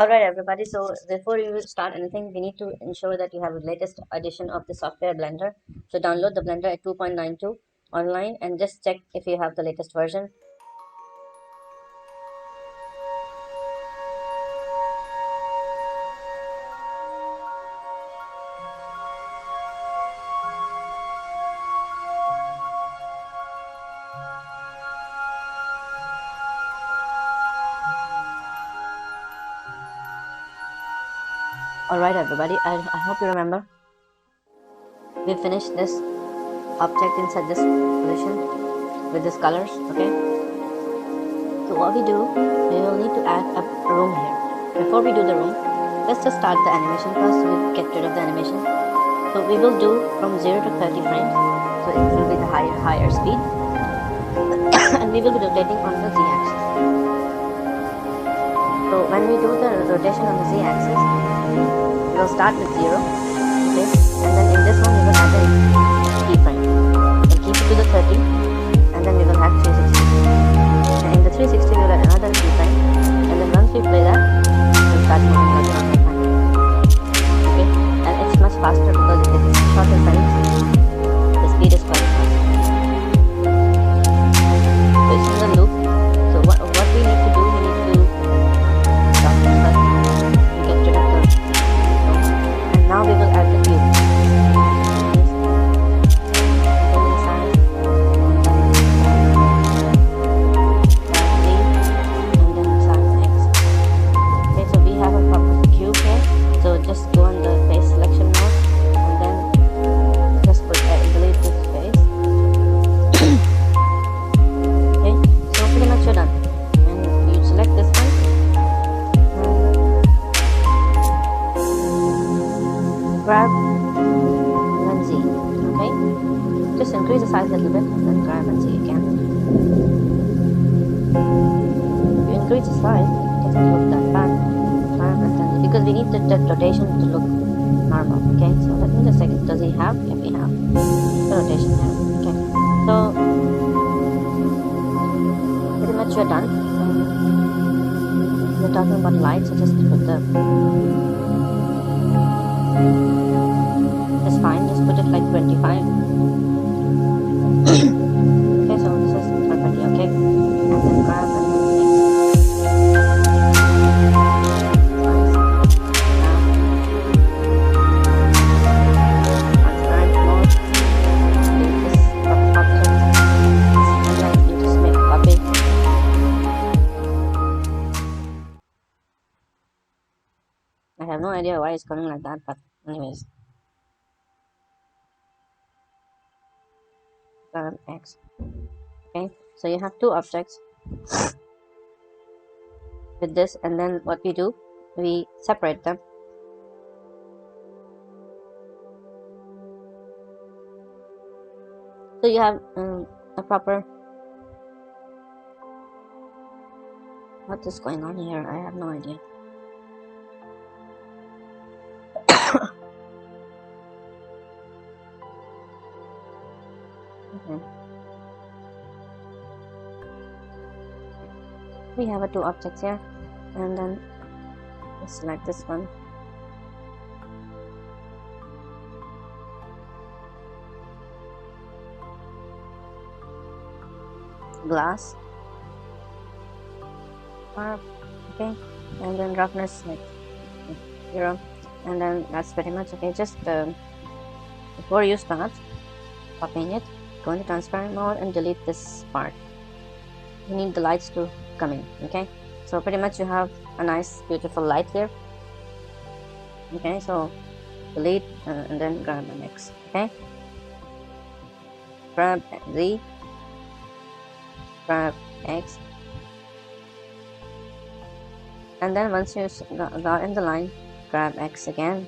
Alright everybody, so before you start anything, we need to ensure that you have the latest edition of the software Blender. So download the Blender at 2.92 online and just check if you have the latest version. Alright everybody, I hope you remember. We finished this object inside this position with these colors, okay? So what we do, we will need to add a room here. Before we do the room, let's just start the animation first. We get rid of the animation. So we will do from 0 to 30 frames. So it will be the higher speed. And we will be rotating on the z-axis. So when we do the rotation on the z-axis, we will start with 0, okay, and then in this one we will add a keyframe. We'll keep it to the 30, and then we will have 360. And in the 360 we will add another keyframe, and then once we play that, we'll start moving like that. Okay, and it's much faster because it is shorter frames. The speed is quite fast. So it's in the loop. So what we need to do, we need to stop this first, get rid of the and now we will add the cube. Okay, so we have a proper cube here. So just go on the face selection mode and then just delete this face. Okay, so pretty much you're done. And you select this one. Grab and then Z. Okay, just increase the size a little bit and then grab and Z again. If you increase the size, it doesn't look that bad. Grab and then because we need the rotation to look normal. Okay, so let me just check it. Does he have? Yep, we have the rotation there. Okay, so pretty much you're done. We're talking about light, so just put the it's fine, just put it like 25. Okay, so this is perfectly okay. And then grab and then transparent mode. This object and then you just make a copy. I have no idea why it's coming like that, but anyways. X. Okay, so you have two objects with this, and then what we do, we separate them. So you have a proper. What is going on here? I have no idea. Okay. We have two objects here, and then select this one. Glass. Okay, and then roughness like 0, and then that's pretty much okay. Just before you start copying it, go into transparent mode and delete this part. You need the lights to come in. Okay, so pretty much you have a nice beautiful light here. Okay, so delete and then grab an X. Okay, grab Z, grab X, and then once you got in the line, grab X again,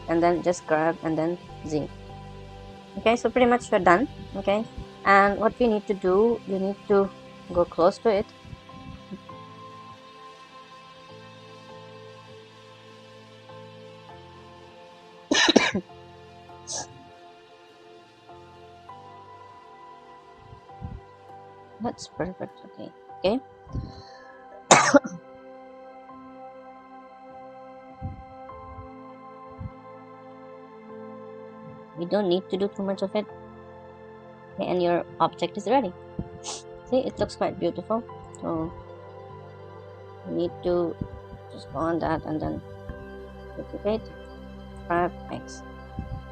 and then just grab and then Z. Okay, so pretty much we're done. Okay, and what we need to do, you need to go close to it. That's perfect. Okay. You don't need to do too much of it. Okay, and your object is ready. See, it looks quite beautiful. So you need to just go on that and then duplicate, grab X.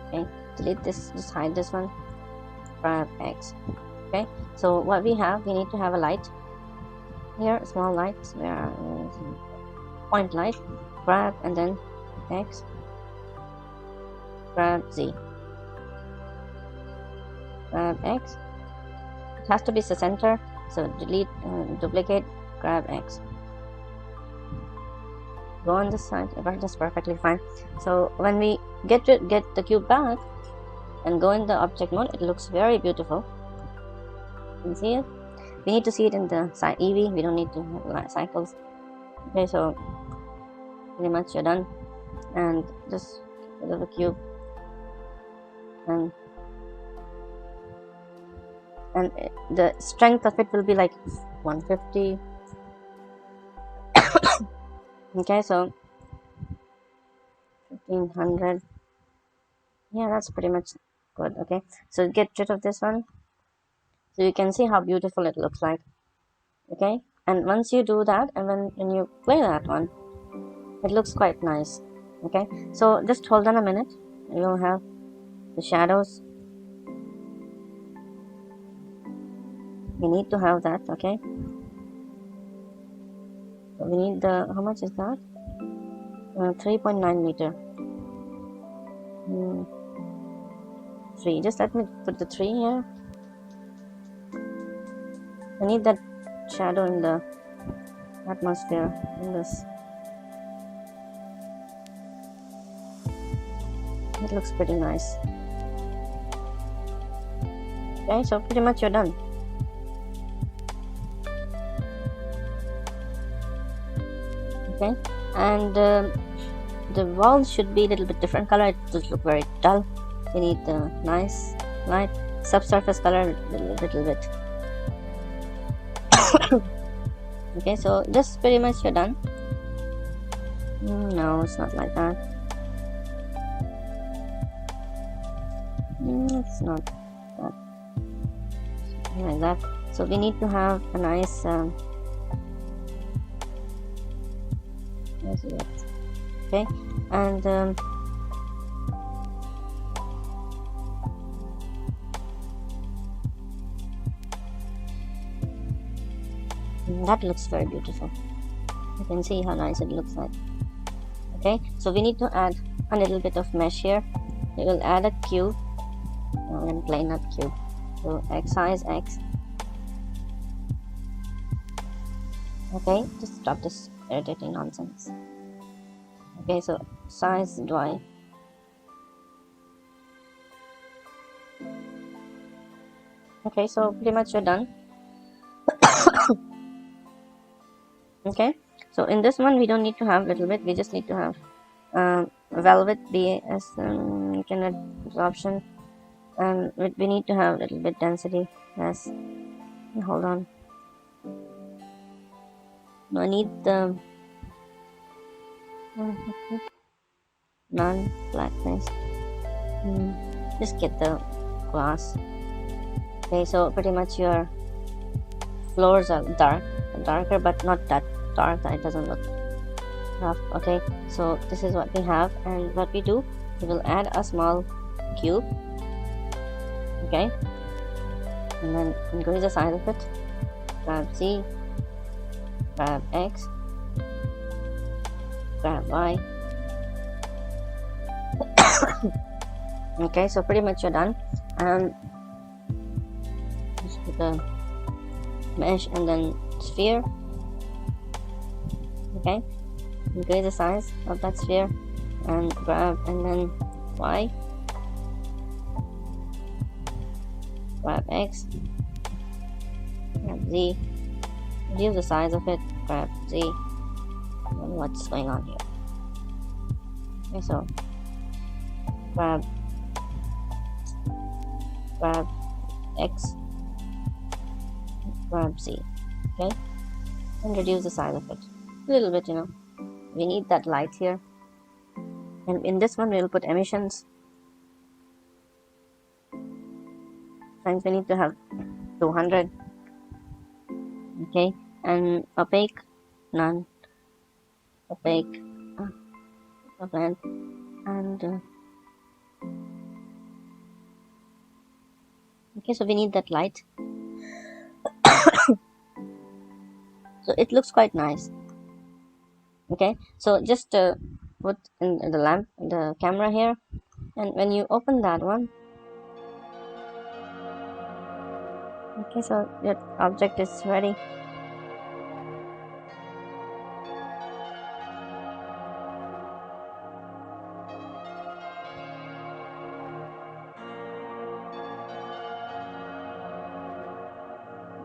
Okay, delete this, just hide this one, grab X. Okay, so what we need to have a light here, small light, where point light, grab and then X, grab Z, grab X. It has to be the center, so delete, duplicate, grab X. Go on this side, that's perfectly fine. So when we get the cube back and go in the object mode, it looks very beautiful. You can see it. We need to see it in the EV, we don't need to have cycles. Okay, so pretty much you're done. And just get rid of the cube, and the strength of it will be like 150. Okay, so 1500. Yeah, that's pretty much good. Okay, so get rid of this one, so you can see how beautiful it looks like. Okay, and once you do that, and when you play that one, it looks quite nice. Okay, so just hold on a minute. You'll have the shadows. We need to have that. Okay, so we need how much is that? 3.9 meter. 3. Just let me put the 3 here. I need that shadow in the atmosphere in this. It looks pretty nice. Okay, so pretty much you're done. Okay, and the walls should be a little bit different color. It does look very dull. We need the nice light subsurface color, a little bit. Okay, so just pretty much you're done. No, it's not like that. It's not that. Something like that. So we need to have a nice okay, and that looks very beautiful. You can see how nice it looks like. Okay, so we need to add a little bit of mesh here. We will add a cube, and plane that cube. So X size X. Okay, just stop this irritating nonsense. Okay, so size Y. Okay, so pretty much you're done. Okay, so in this one we don't need to have a little bit, we just need to have velvet BAS, you can add absorption, and we need to have a little bit density. Yes, hold on. No, I need the non-blackness. Just get the glass. Okay, so pretty much your floors are darker, but not that dark that it doesn't look rough. Okay, so this is what we have, and what we do, we will add a small cube. Okay, and then increase the size of it. Grab Z, grab X, grab Y. Okay, so pretty much you're done. And just put the mesh and then sphere. Okay, increase the size of that sphere and grab, and then Y, grab X, grab Z, reduce the size of it, grab Z. I don't know what's going on here. Okay, so grab X, grab Z. Okay, and reduce the size of it a little bit. We need that light here, and in this one we will put emissions. times we need to have 200. Okay, and opaque, none. Opaque, blend, and okay, so we need that light. So it looks quite nice. Okay, so just put in the lamp, the camera here, and when you open that one, okay, so your object is ready.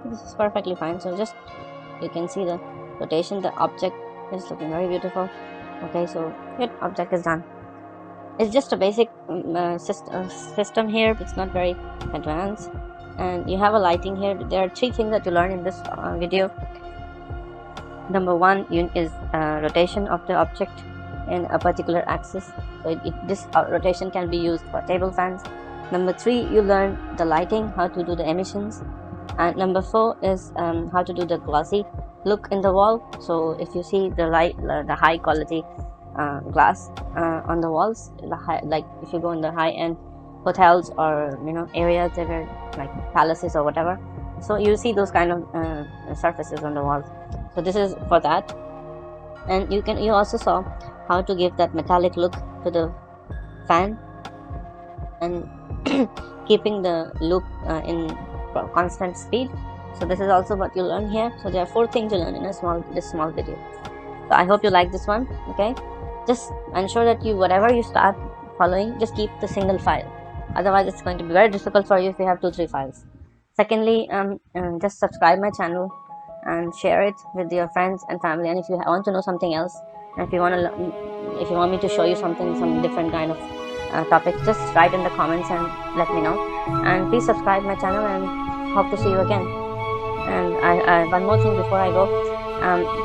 This is perfectly fine. So just you can see the rotation, the object is looking very beautiful. Okay, so your object is done. It's just a basic system here. It's not very advanced, and you have a lighting here. There are 3 things that you learn in this video. Number 1 is rotation of the object in a particular axis. So this rotation can be used for table fans. Number 3, you learn the lighting, how to do the emissions. And number 4 is how to do the glossy look in the wall. So if you see the high quality glass on the walls, like if you go in the high-end hotels or areas that are like palaces or whatever, so you see those kind of surfaces on the walls. So this is for that. And you also saw how to give that metallic look to the fan and keeping the loop in constant speed. So this is also what you learn here. So there are 4 things you learn in this small video. So I hope you like this one. Okay, just ensure that whatever you start following, just keep the single file. Otherwise it's going to be very difficult for you if you have 2-3 files. Secondly, just subscribe my channel and share it with your friends and family. And if you want to know something else, and if you want me to show you some different kind of topics, just write in the comments and let me know. And please subscribe my channel, and hope to see you again. And I one more thing before I go,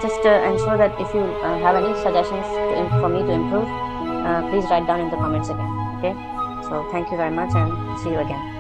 just ensure that if you have any suggestions for me to improve, please write down in the comments again. Okay, so thank you very much, and see you again.